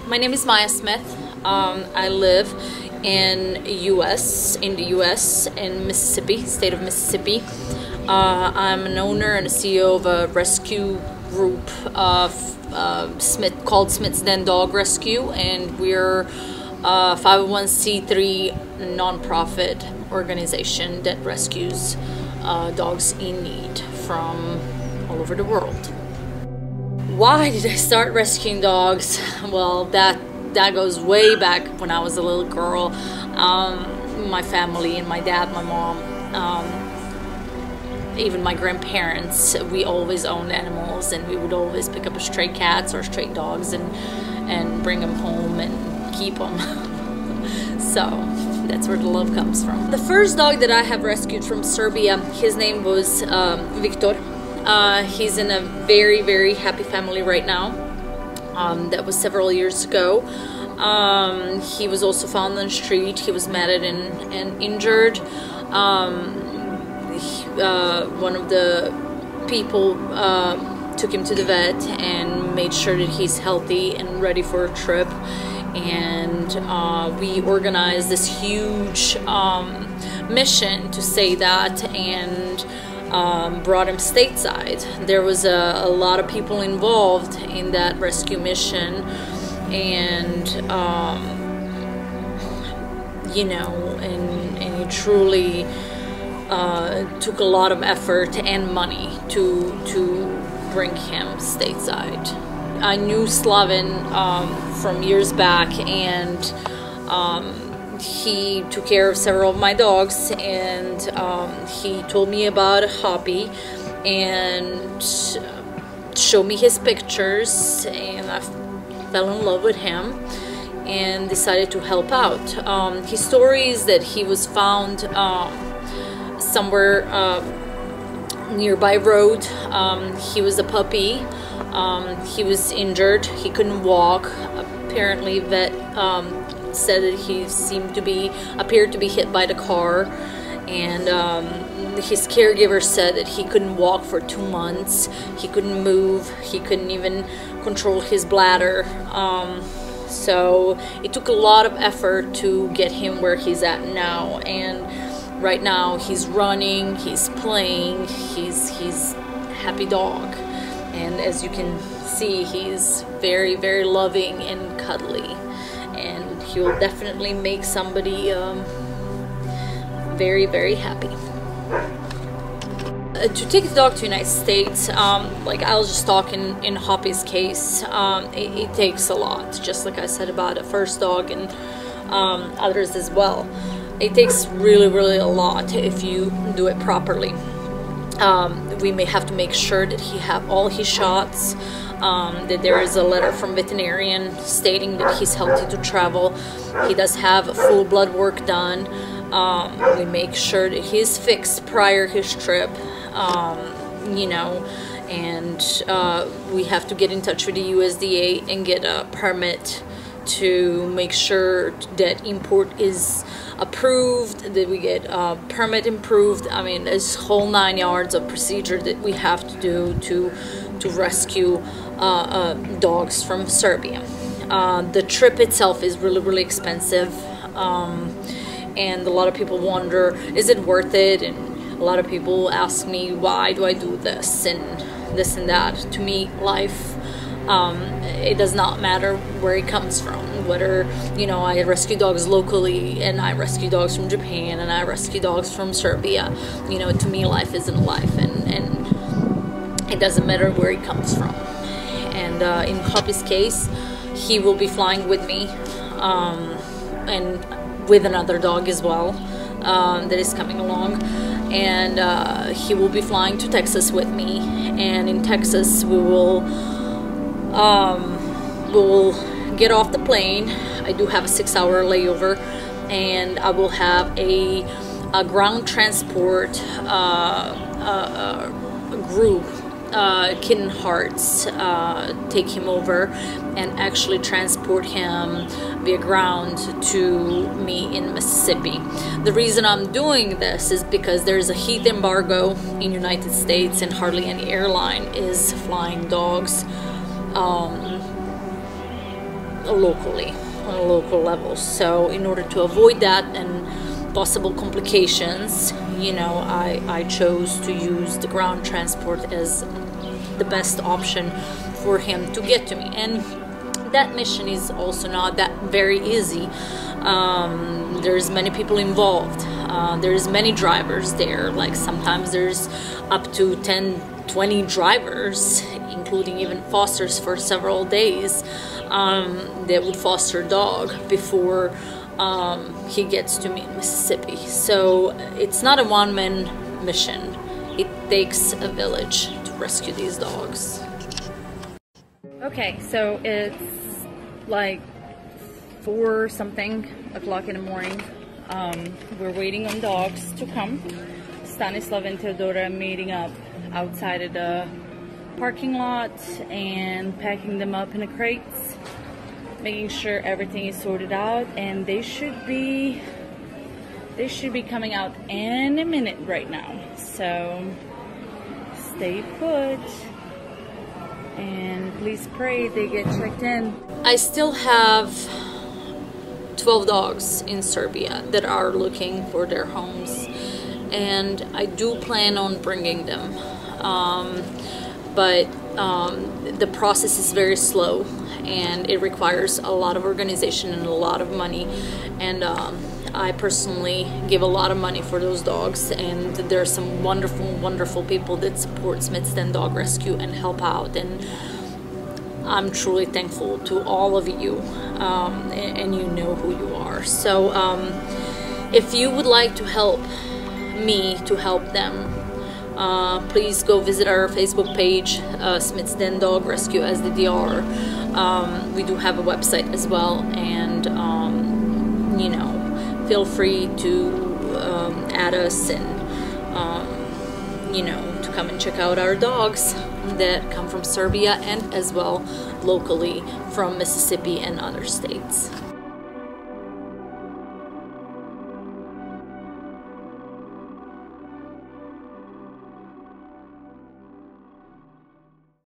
My name is Maya Smith. I live in the U.S. in Mississippi, state of Mississippi. I'm an owner and a CEO of a rescue group called Smith's Den Dog Rescue, and we're a 501c3 nonprofit organization that rescues dogs in need from all over the world. Why did I start rescuing dogs? Well, that goes way back when I was a little girl. My family and my dad, my mom, even my grandparents, we always owned animals, and we would always pick up stray cats or stray dogs and bring them home and keep them. So that's where the love comes from. The first dog that I have rescued from Serbia, his name was Victor. He's in a very, very happy family right now. That was several years ago. He was also found on the street. He was matted and injured. One of the people took him to the vet and made sure that he's healthy and ready for a trip. And we organized this huge mission to say that, and brought him stateside. There was a lot of people involved in that rescue mission, and you know, and it truly took a lot of effort and money to bring him stateside. I knew Slaven from years back, and he took care of several of my dogs, and he told me about a hobby and showed me his pictures, and I fell in love with him and decided to help out. His story is that he was found somewhere nearby road. He was a puppy. He was injured. He couldn't walk. Apparently, vet said that he appeared to be hit by the car, and his caregiver said that he couldn't walk for 2 months. He couldn't move. He couldn't even control his bladder. So it took a lot of effort to get him where he's at now, and right now he's running, he's playing, he's a happy dog, and as you can see, he's very, very loving and cuddly, and he will definitely make somebody very, very happy. To take the dog to the United States, like I was just talking in Hoppy's case, it takes a lot, just like I said about the first dog and others as well. It takes really, really a lot if you do it properly. We may have to make sure that he have all his shots, that there is a letter from veterinarian stating that he's healthy to travel. He does have a full blood work done. We make sure that he's fixed prior his trip, you know, and we have to get in touch with the USDA and get a permit to make sure that import is approved, that we get permit improved. I mean, there's whole 9 yards of procedure that we have to do to rescue dogs from Serbia. The trip itself is really, really expensive, and a lot of people wonder, is it worth it? And a lot of people ask me, why do I do this and that? To me, life, it does not matter where it comes from. Whether, you know, I rescue dogs locally, and I rescue dogs from Japan, and I rescue dogs from Serbia. You know, to me, life isn't life, and it doesn't matter where it comes from. And in Hoppy's case, he will be flying with me, and with another dog as well that is coming along. And he will be flying to Texas with me, and in Texas we will get off the plane. I do have a 6-hour layover, and I will have a ground transport group, Kitten Hearts, take him over and actually transport him via ground to me in Mississippi. The reason I'm doing this is because there's a heat embargo in the United States, and hardly any airline is flying dogs locally, on a local level. So in order to avoid that and possible complications, you know, I chose to use the ground transport as the best option for him to get to me. And that mission is also not that very easy. There's many people involved. There's many drivers there. Like sometimes there's up to 10, 20 drivers, including even fosters for several days, that would foster a dog before he gets to me in Mississippi. So it's not a one-man mission. It takes a village to rescue these dogs. Okay, so it's like 4 something o'clock in the morning. We're waiting on dogs to come. Stanislav and Teodora meeting up outside of the parking lot and packing them up in the crates, making sure everything is sorted out, and they should be coming out any minute right now. So stay put and please pray they get checked in. I still have 12 dogs in Serbia that are looking for their homes, and I do plan on bringing them, but the process is very slow and it requires a lot of organization and a lot of money, and I personally give a lot of money for those dogs, and there are some wonderful people that support Smithston Dog Rescue and help out, and I'm truly thankful to all of you, and you know who you are. So if you would like to help me to help them, please go visit our Facebook page, Smithston Dog Rescue SDDR. We do have a website as well, and you know, feel free to add us and you know, to come and check out our dogs that come from Serbia and as well locally from Mississippi and other states.